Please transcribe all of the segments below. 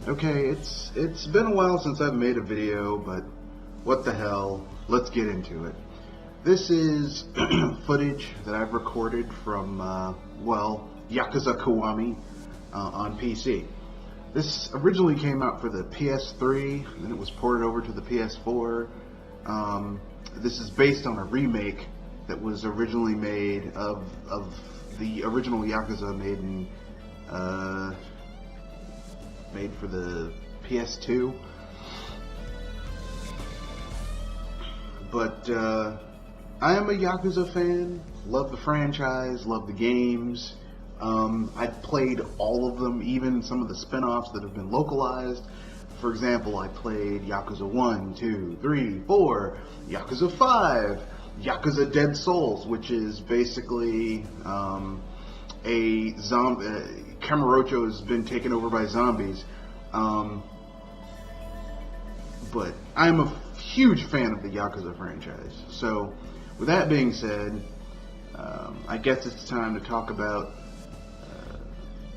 Okay, it's been a while since I've made a video, but what the hell, let's get into it. This is footage that I've recorded from, Yakuza Kiwami on PC. This originally came out for the PS3, and then it was ported over to the PS4. This is based on a remake that was originally made of the original Yakuza made for the PS2. But I am a Yakuza fan, love the franchise, love the games. I've played all of them, even some of the spin-offs that have been localized. For example, I played Yakuza 1, 2, 3, 4, Yakuza 5, Yakuza Dead Souls, which is basically a zombie. Kamurocho has been taken over by zombies. But I'm a huge fan of the Yakuza franchise. So, with that being said, I guess it's time to talk about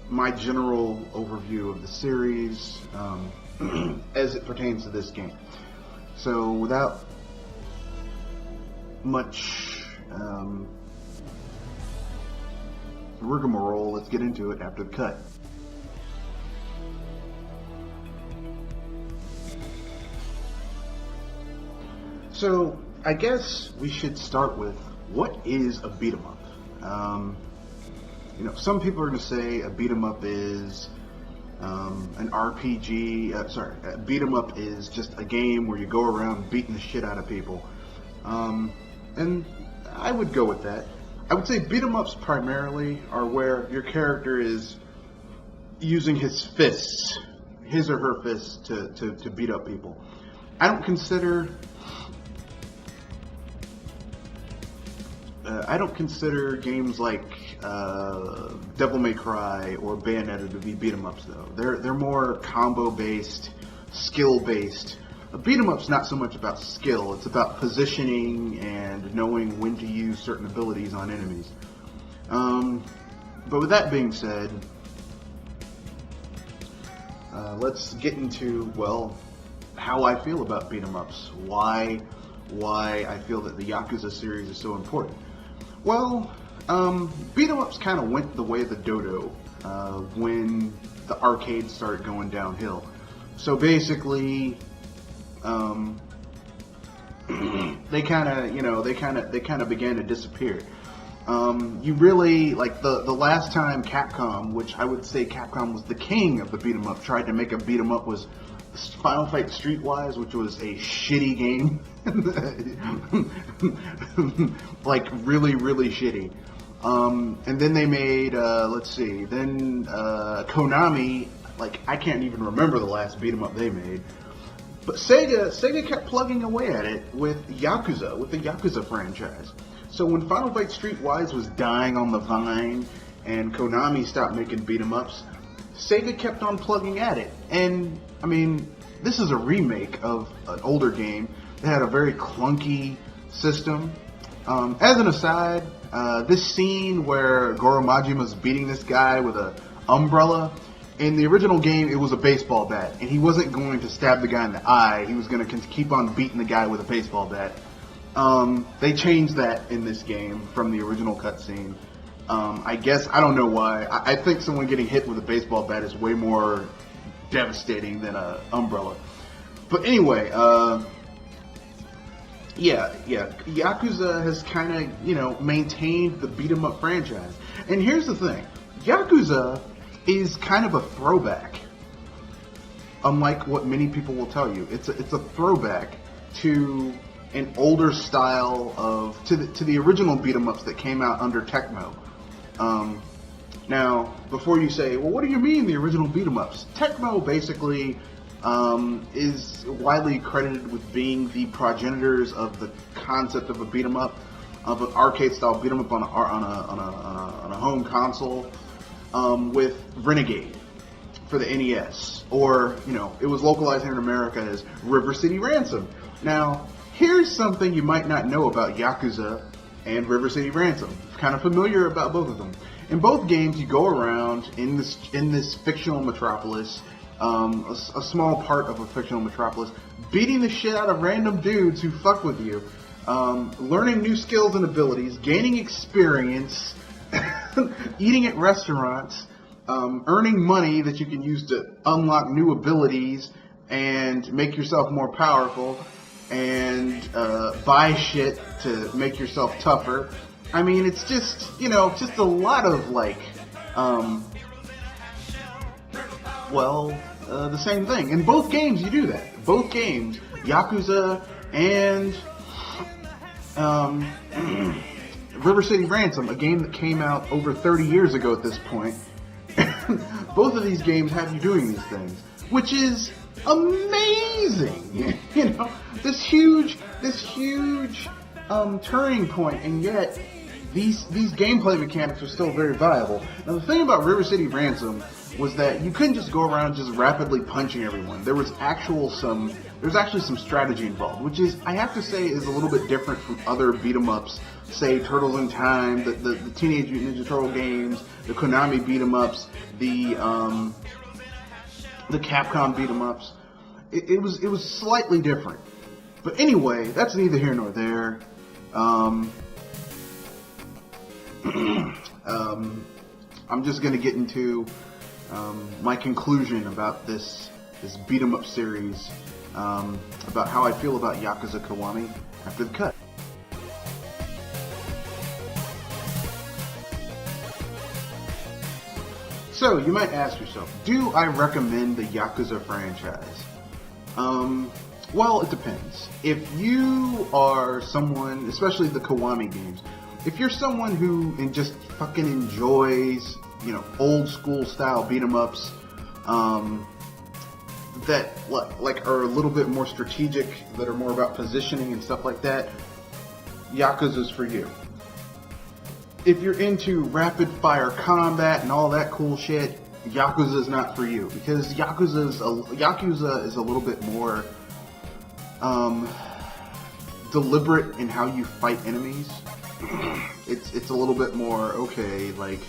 my general overview of the series as it pertains to this game. So, without much rigmarole, let's get into it after the cut. So, I guess we should start with, what is a beat 'em up? Some people are going to say a beat 'em up is an RPG. A beat 'em up is just a game where you go around beating the shit out of people. And I would go with that. I would say beat 'em ups primarily are where your character is using his fists, his or her fists, to beat up people. I don't consider games like Devil May Cry or Bayonetta to be beat 'em ups though. They're more combo based, skill based. A beat 'em up's not so much about skill, it's about positioning and knowing when to use certain abilities on enemies. But with that being said, let's get into, how I feel about beat 'em ups. Why I feel that the Yakuza series is so important. Beat 'em ups kind of went the way of the dodo when the arcades started going downhill. So basically, they kind of began to disappear. You really, like, the last time Capcom, which I would say Capcom was the king of the beat 'em up, tried to make a beat 'em up was Final Fight Streetwise, which was a shitty game. Like, really, really shitty. And then they made, Konami, like, I can't even remember the last beat 'em up they made. But Sega kept plugging away at it with the Yakuza franchise. So when Final Fight Streetwise was dying on the vine and Konami stopped making beat 'em ups, Sega kept on plugging at it. And, I mean, this is a remake of an older game that had a very clunky system. As an aside, this scene where Goro Majima's beating this guy with an umbrella, in the original game, it was a baseball bat, and he wasn't going to stab the guy in the eye. He was going to keep on beating the guy with a baseball bat. They changed that in this game from the original cutscene. I guess, I don't know why. I think someone getting hit with a baseball bat is way more devastating than an umbrella. But anyway, Yakuza has kind of, maintained the beat 'em up franchise. And here's the thing, Yakuza is kind of a throwback. Unlike what many people will tell you, it's a throwback to an older style to the original beat 'em ups that came out under Tecmo. Now, before you say, well, what do you mean the original beat 'em ups? Tecmo basically is widely credited with being the progenitors of the concept of a beat 'em up, of an arcade style beat 'em up on a home console, with Renegade for the NES, or it was localized here in America as River City Ransom. Now, here's something you might not know about Yakuza and River City Ransom. Kind of familiar about both of them. In both games, you go around in this fictional metropolis, a small part of a fictional metropolis, beating the shit out of random dudes who fuck with you, learning new skills and abilities, gaining experience, eating at restaurants, earning money that you can use to unlock new abilities and make yourself more powerful, and buy shit to make yourself tougher. I mean, it's just, just a lot of, like, the same thing. In both games, you do that. Both games, Yakuza and River City Ransom, a game that came out over 30 years ago at this point. Both of these games have you doing these things, which is amazing. This huge turning point, and yet these gameplay mechanics are still very viable. Now, the thing about River City Ransom was that you couldn't just go around just rapidly punching everyone. There was actually some strategy involved, which is, I have to say, is a little bit different from other beat 'em ups, say Turtles in Time, the Teenage Mutant Ninja Turtle games, the Konami beat 'em ups, the Capcom beat 'em ups. It was slightly different. But anyway, that's neither here nor there. I'm just going to get into my conclusion about this beat 'em up series, about how I feel about Yakuza Kiwami after the cut. So, you might ask yourself, do I recommend the Yakuza franchise? Well, it depends. If you are someone, especially the Kiwami games, if you're someone who just fucking enjoys, old school style beat 'em ups, that like are a little bit more strategic, that are more about positioning and stuff like that, Yakuza's for you. If you're into rapid fire combat and all that cool shit, Yakuza's not for you, because Yakuza is a little bit more deliberate in how you fight enemies. It's a little bit more, okay, like,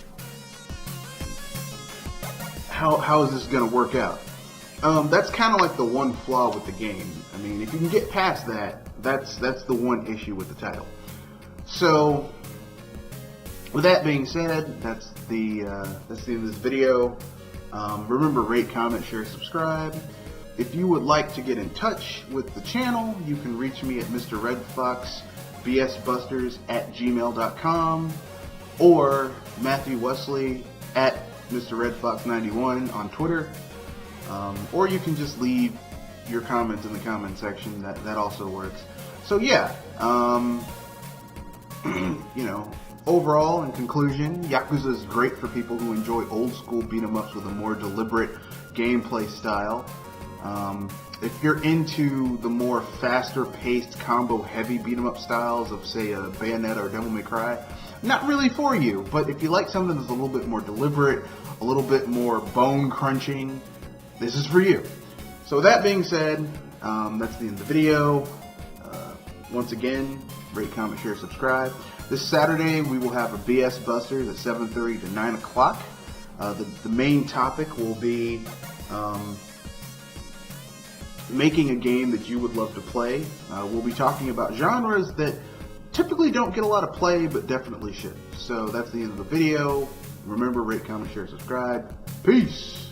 how is this gonna work out? That's kind of like the one flaw with the game. I mean, if you can get past that, that's the one issue with the title. So, with that being said, that's the end of this video. Remember, rate, comment, share, subscribe. If you would like to get in touch with the channel, you can reach me at Mr. Red Fox bsbusters@gmail.com, or Matthew Wesley at Mr. Red Fox 91 on Twitter, or you can just leave your comments in the comment section. That also works. So yeah, overall, in conclusion, Yakuza is great for people who enjoy old school beat 'em ups with a more deliberate gameplay style. If you're into the more faster paced, combo heavy beat 'em up styles of, say, a Bayonetta or Devil May Cry, not really for you. But if you like something that's a little bit more deliberate, a little bit more bone crunching, this is for you. So with that being said, that's the end of the video. Once again, rate, comment, share, subscribe. This Saturday we will have a BS Busters at 7:30 to 9 o'clock. The main topic will be making a game that you would love to play. We'll be talking about genres that typically don't get a lot of play, but definitely should. So that's the end of the video. Remember, rate, comment, share, subscribe. Peace!